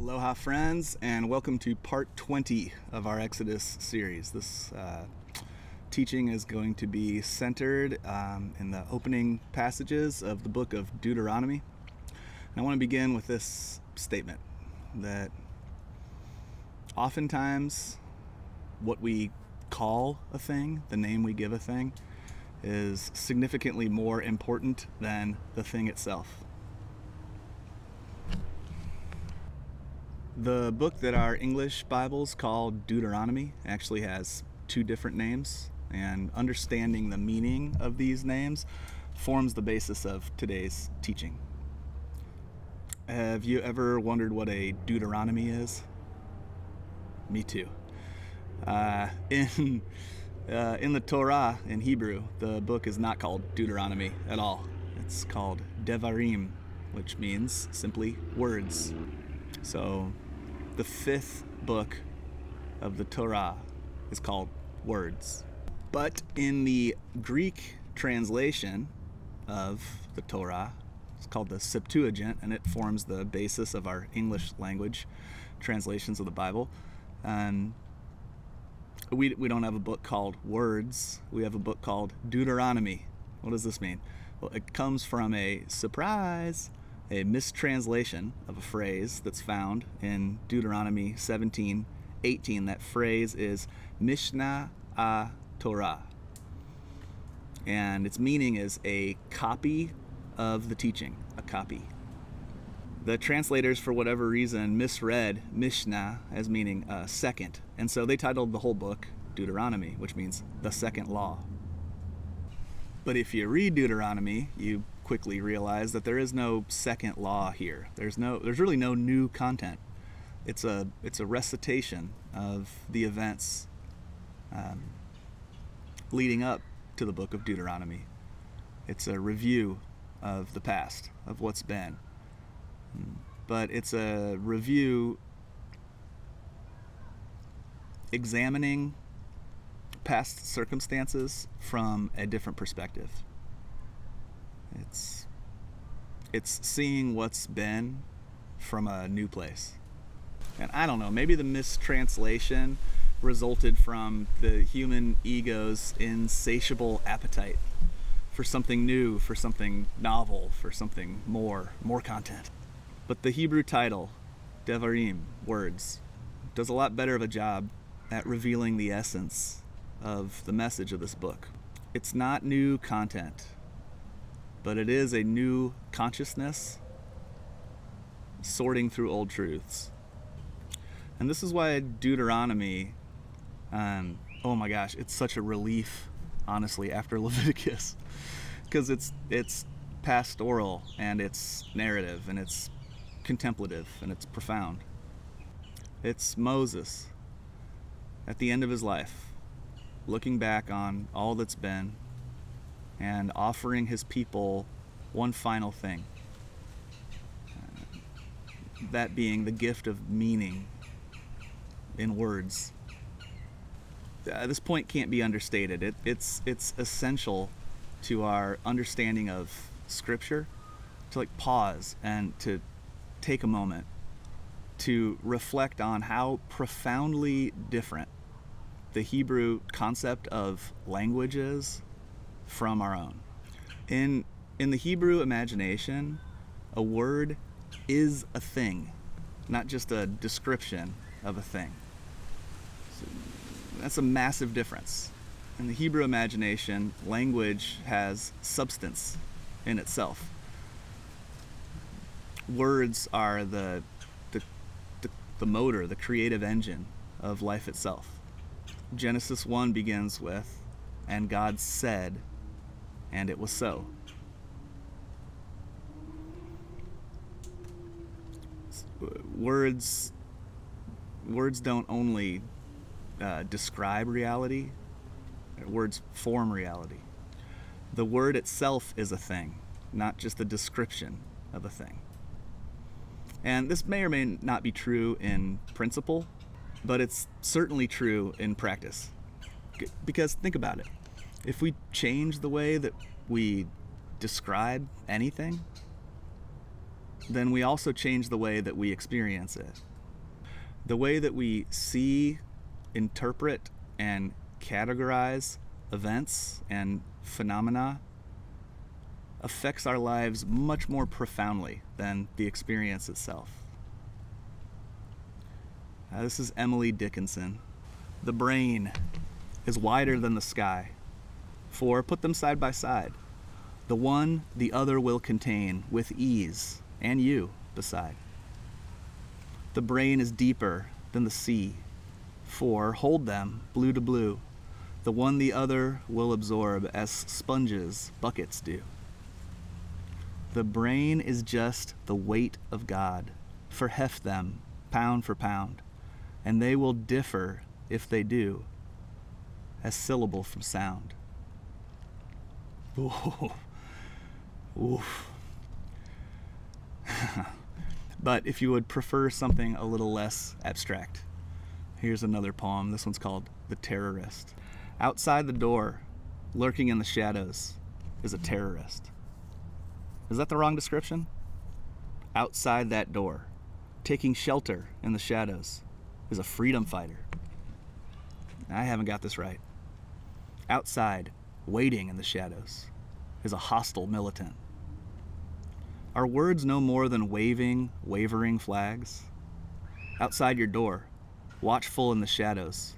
Aloha friends, and welcome to part 20 of our Exodus series. This teaching is going to be centered in the opening passages of the book of Deuteronomy. And I want to begin with this statement that oftentimes what we call a thing, the name we give a thing, is significantly more important than the thing itself. The book that our English Bibles call Deuteronomy actually has two different names, and understanding the meaning of these names forms the basis of today's teaching. Have you ever wondered what a Deuteronomy is? Me too. In the Torah, in Hebrew, the book is not called Deuteronomy at all. It's called Devarim, which means simply words. So the fifth book of the Torah is called Words. But in the Greek translation of the Torah, it's called the Septuagint, and it forms the basis of our English language translations of the Bible. We don't have a book called Words. We have a book called Deuteronomy. What does this mean? Well, it comes from a mistranslation of a phrase that's found in Deuteronomy 17:18. That phrase is Mishnah Torah, and its meaning is a copy of the teaching, a copy. The translators, for whatever reason, misread Mishnah as meaning second, and so they titled the whole book Deuteronomy, which means the second law. But if you read Deuteronomy, you quickly realize that there is no second law here. There's really no new content. It's a recitation of the events leading up to the book of Deuteronomy. It's a review of the past, of what's been. But it's a review examining past circumstances from a different perspective. It's seeing what's been from a new place. And I don't know, maybe the mistranslation resulted from the human ego's insatiable appetite for something new, for something novel, for something more content. But the Hebrew title, Devarim, Words, does a lot better of a job at revealing the essence of the message of this book. It's not new content, but it is a new consciousness sorting through old truths. And this is why Deuteronomy, oh my gosh, it's such a relief, honestly, after Leviticus, because it's pastoral, and it's narrative, and it's contemplative, and it's profound. It's Moses at the end of his life, looking back on all that's been and offering his people one final thing, that being the gift of meaning in words. This point can't be understated. It's essential to our understanding of Scripture to pause and to take a moment to reflect on how profoundly different the Hebrew concept of language is from our own. In the Hebrew imagination, a word is a thing, not just a description of a thing. So that's a massive difference. In the Hebrew imagination, language has substance in itself. Words are the motor, the creative engine of life itself. Genesis 1 begins with, "And God said, and it was so." Words don't only describe reality, words form reality. The word itself is a thing, not just a description of a thing. And this may or may not be true in principle, but it's certainly true in practice. Because think about it. If we change the way that we describe anything, then we also change the way that we experience it. The way that we see, interpret, and categorize events and phenomena affects our lives much more profoundly than the experience itself. This is Emily Dickinson. The brain is wider than the sky, for put them side by side. The one the other will contain with ease, and you beside. The brain is deeper than the sea, for hold them blue to blue. The one the other will absorb as sponges buckets do. The brain is just the weight of God, for heft them pound for pound, and they will differ, if they do, as syllable from sound. Ooh. Oof. But if you would prefer something a little less abstract, here's another poem. This one's called The Terrorist. Outside the door, lurking in the shadows, is a terrorist. Is that the wrong description? Outside that door, taking shelter in the shadows, is a freedom fighter. I haven't got this right. Outside, waiting in the shadows, is a hostile militant. Are words no more than waving, wavering flags? Outside your door, watchful in the shadows,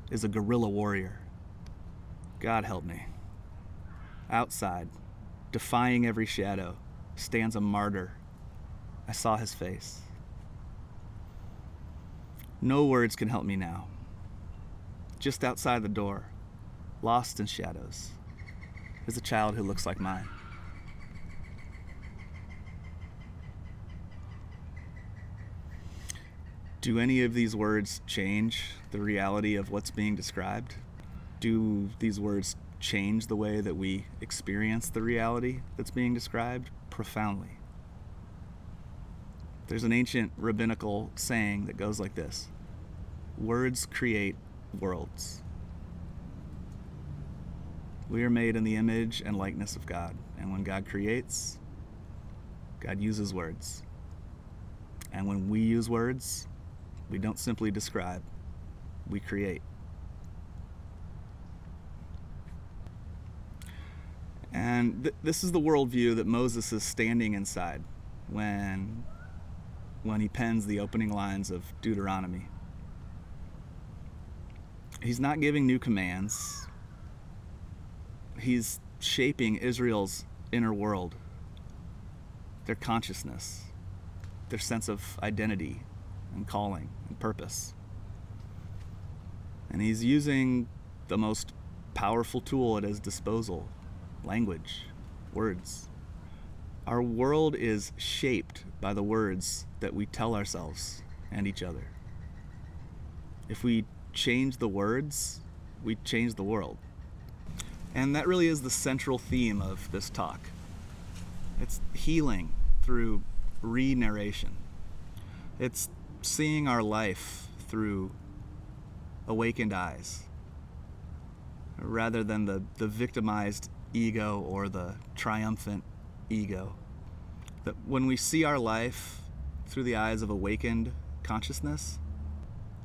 is a guerrilla warrior. God help me. Outside, defying every shadow, stands a martyr. I saw his face. No words can help me now. Just outside the door, lost in shadows, is a child who looks like mine. Do any of these words change the reality of what's being described? Do these words change the way that we experience the reality that's being described? Profoundly. There's an ancient rabbinical saying that goes like this: words create worlds. We are made in the image and likeness of God, and when God creates, God uses words. And when we use words, we don't simply describe, we create. And this is the worldview that Moses is standing inside when he pens the opening lines of Deuteronomy. He's not giving new commands. He's shaping Israel's inner world, their consciousness, their sense of identity and calling and purpose. And he's using the most powerful tool at his disposal: language, words. Our world is shaped by the words that we tell ourselves and each other. If we change the words, we change the world. And that really is the central theme of this talk. It's healing through re-narration. It's seeing our life through awakened eyes, rather than the victimized ego or the triumphant ego. That when we see our life through the eyes of awakened consciousness,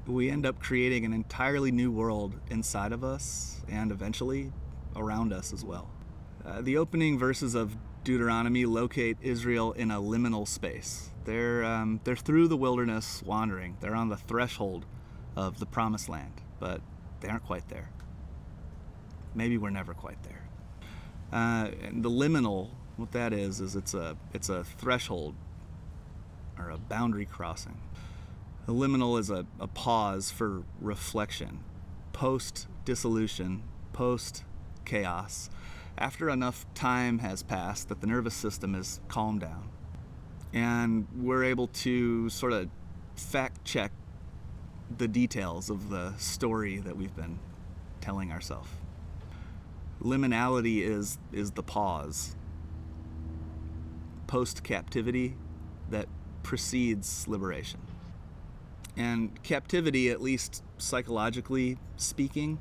we end up creating an entirely new world inside of us and eventually around us as well. The opening verses of Deuteronomy locate Israel in a liminal space. They're through the wilderness wandering. They're on the threshold of the promised land, but they aren't quite there. Maybe we're never quite there. And the liminal, what that is it's a threshold or a boundary crossing. The liminal is a pause for reflection, post-dissolution, post-chaos, after enough time has passed that the nervous system is calmed down. And we're able to sort of fact-check the details of the story that we've been telling ourselves. Liminality is the pause, post-captivity that precedes liberation. And captivity, at least psychologically speaking,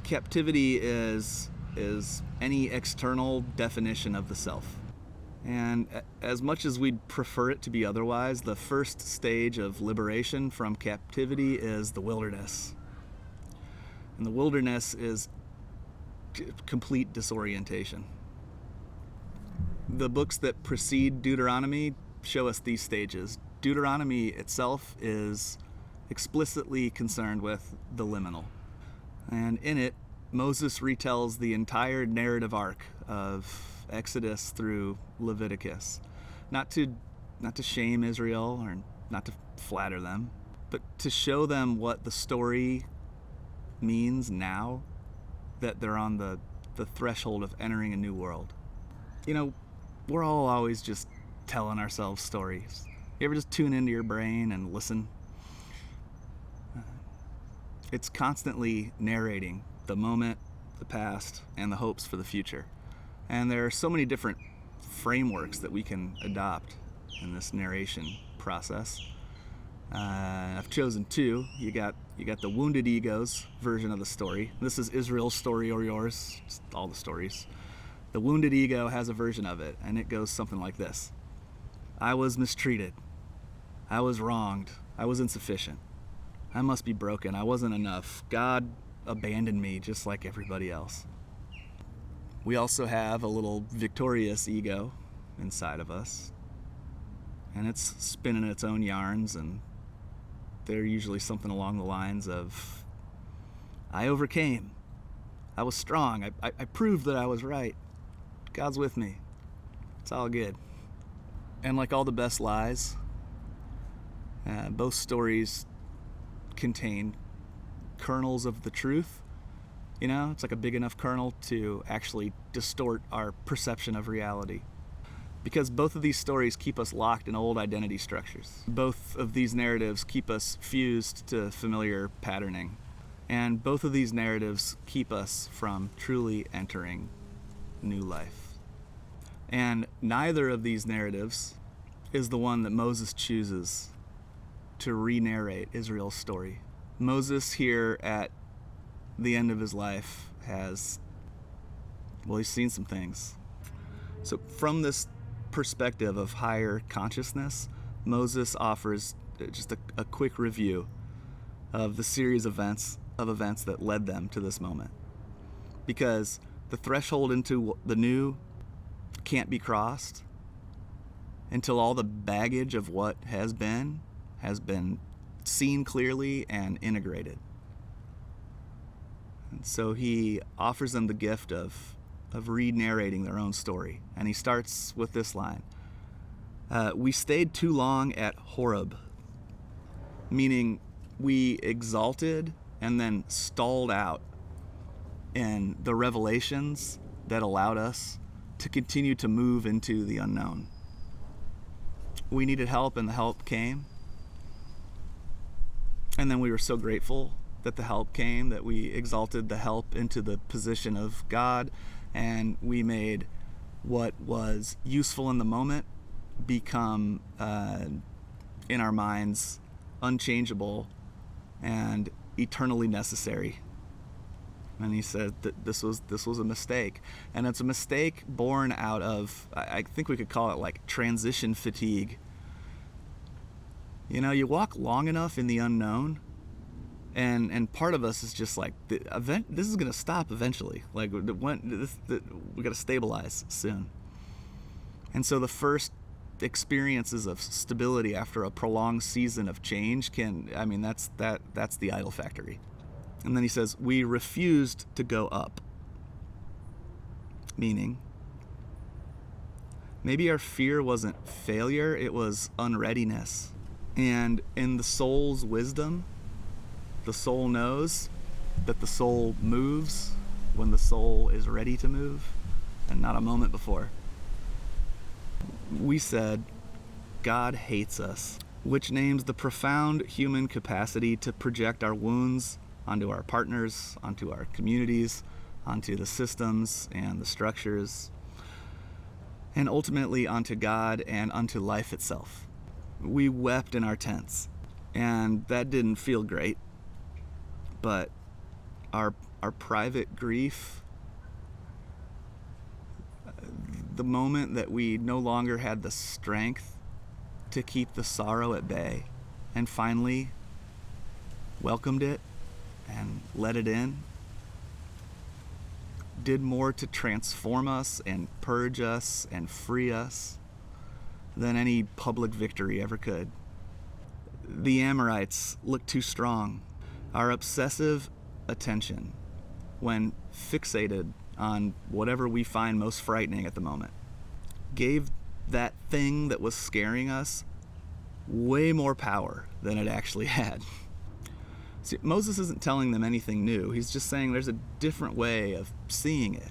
captivity is any external definition of the self. And as much as we'd prefer it to be otherwise, the first stage of liberation from captivity is the wilderness. And the wilderness is complete disorientation. The books that precede Deuteronomy show us these stages. Deuteronomy itself is explicitly concerned with the liminal. And in it, Moses retells the entire narrative arc of Exodus through Leviticus. Not to shame Israel or not to flatter them, but to show them what the story means now that they're on the threshold of entering a new world. You know, we're all always just telling ourselves stories. You ever just tune into your brain and listen? It's constantly narrating the moment, the past, and the hopes for the future. And there are so many different frameworks that we can adopt in this narration process. I've chosen two. You got the wounded ego's version of the story. This is Israel's story or yours, just all the stories. The wounded ego has a version of it, and it goes something like this. I was mistreated. I was wronged. I was insufficient. I must be broken. I wasn't enough. God abandoned me just like everybody else. We also have a little victorious ego inside of us, and it's spinning its own yarns, and they're usually something along the lines of, I overcame. I was strong. I proved that I was right. God's with me. It's all good. And like all the best lies, both stories contain kernels of the truth. You know, it's like a big enough kernel to actually distort our perception of reality. Because both of these stories keep us locked in old identity structures. Both of these narratives keep us fused to familiar patterning. And both of these narratives keep us from truly entering new life. And neither of these narratives is the one that Moses chooses to re-narrate Israel's story. Moses here at the end of his life has, well, he's seen some things. So from this perspective of higher consciousness, Moses offers just a quick review of the series of events that led them to this moment. Because the threshold into the new can't be crossed until all the baggage of what has been seen clearly and integrated. And so he offers them the gift of re-narrating their own story. And he starts with this line. We stayed too long at Horeb, meaning we exalted and then stalled out in the revelations that allowed us to continue to move into the unknown. We needed help, and the help came. And then we were so grateful that the help came that we exalted the help into the position of God, and we made what was useful in the moment become, in our minds, unchangeable and eternally necessary. And he said that this was a mistake. And it's a mistake born out of, I think we could call it like transition fatigue. You know, you walk long enough in the unknown, and part of us is just like, this is going to stop eventually. Like, we got to stabilize soon. And so the first experiences of stability after a prolonged season of change that's the idol factory. And then he says, we refused to go up. Meaning, maybe our fear wasn't failure, it was unreadiness. And in the soul's wisdom, the soul knows that the soul moves when the soul is ready to move, and not a moment before. We said, God hates us, which names the profound human capacity to project our wounds onto our partners, onto our communities, onto the systems and the structures, and ultimately onto God and onto life itself. We wept in our tents, and that didn't feel great, but our private grief, the moment that we no longer had the strength to keep the sorrow at bay and finally welcomed it and let it in, did more to transform us and purge us and free us than any public victory ever could. The Amorites looked too strong. Our obsessive attention, when fixated on whatever we find most frightening at the moment, gave that thing that was scaring us way more power than it actually had. See, Moses isn't telling them anything new. He's just saying there's a different way of seeing it.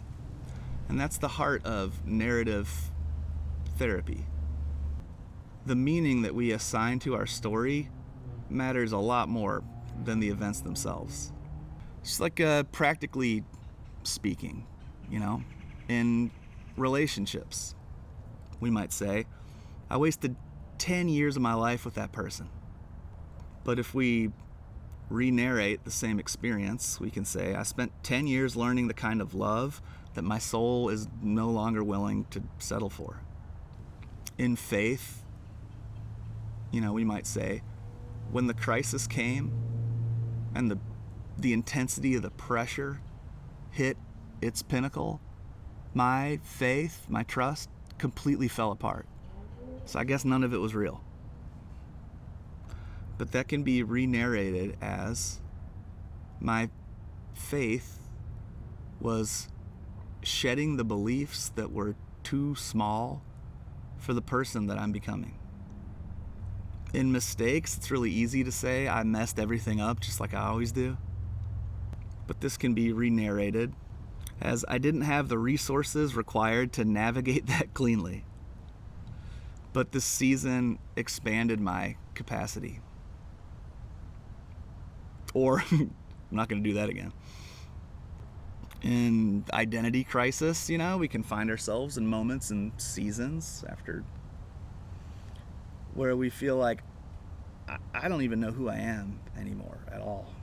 And that's the heart of narrative therapy. The meaning that we assign to our story matters a lot more than the events themselves. Just like practically speaking, in relationships, we might say, I wasted 10 years of my life with that person. But if we re-narrate the same experience, we can say, I spent 10 years learning the kind of love that my soul is no longer willing to settle for. In faith, we might say, when the crisis came and the intensity of the pressure hit its pinnacle, my faith, my trust completely fell apart. So I guess none of it was real. But that can be re-narrated as my faith was shedding the beliefs that were too small for the person that I'm becoming. In mistakes, it's really easy to say I messed everything up just like I always do. But this can be re-narrated as I didn't have the resources required to navigate that cleanly. But this season expanded my capacity. Or, I'm not going to do that again. In identity crisis, we can find ourselves in moments and seasons after where we feel like I don't even know who I am anymore at all.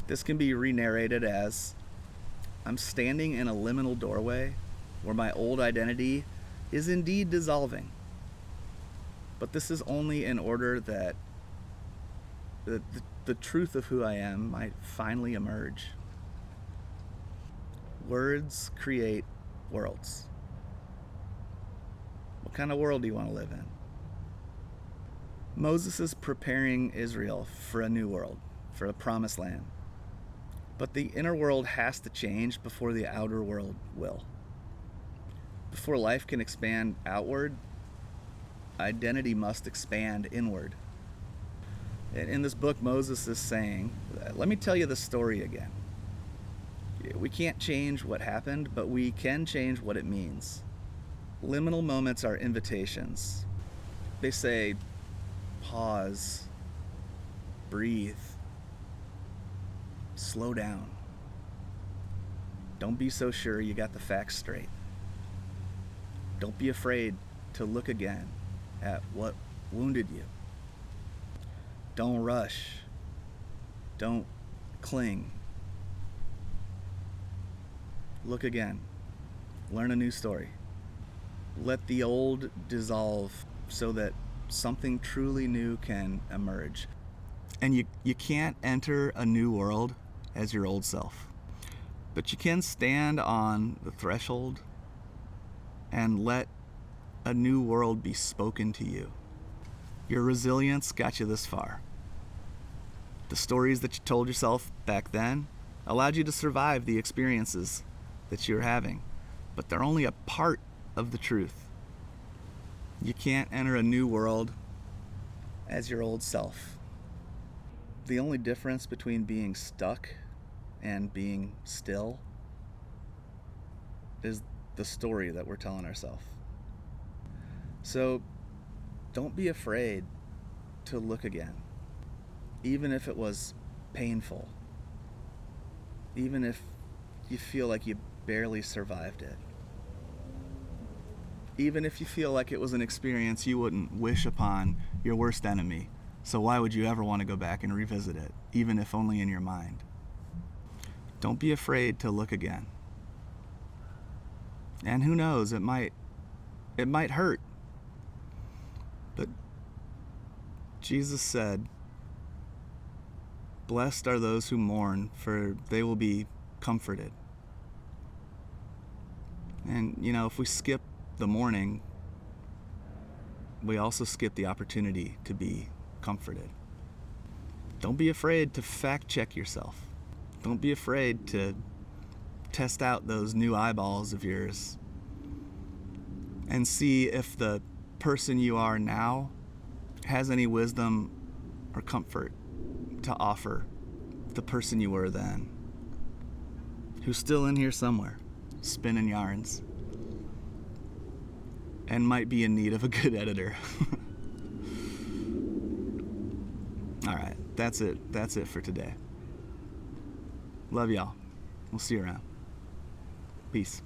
This can be re-narrated as I'm standing in a liminal doorway where my old identity is indeed dissolving. But this is only in order that the truth of who I am might finally emerge. Words create worlds. What kind of world do you want to live in? Moses is preparing Israel for a new world, for a promised land. But the inner world has to change before the outer world will. Before life can expand outward, identity must expand inward. In this book, Moses is saying, let me tell you the story again. We can't change what happened, but we can change what it means. Liminal moments are invitations. They say, pause, breathe, slow down. Don't be so sure you got the facts straight. Don't be afraid to look again at what wounded you. Don't rush. Don't cling. Look again. Learn a new story. Let the old dissolve so that something truly new can emerge. And you can't enter a new world as your old self. But you can stand on the threshold and let a new world be spoken to you. Your resilience got you this far. The stories that you told yourself back then allowed you to survive the experiences that you're having, but they're only a part of the truth. You can't enter a new world as your old self. The only difference between being stuck and being still is the story that we're telling ourselves. So don't be afraid to look again, even if it was painful, even if you feel like you barely survived it, even if you feel like it was an experience you wouldn't wish upon your worst enemy. So why would you ever want to go back and revisit it, even if only in your mind? Don't be afraid to look again. And who knows, it might It might hurt. But Jesus said, "Blessed are those who mourn, for they will be comforted." And, if we skip the mourning, we also skip the opportunity to be comforted. Don't be afraid to fact check yourself. Don't be afraid to test out those new eyeballs of yours and see if the person you are now has any wisdom or comfort to offer the person you were then, who's still in here somewhere, spinning yarns, and might be in need of a good editor. All right, that's it. That's it for today. Love y'all. We'll see you around. Peace.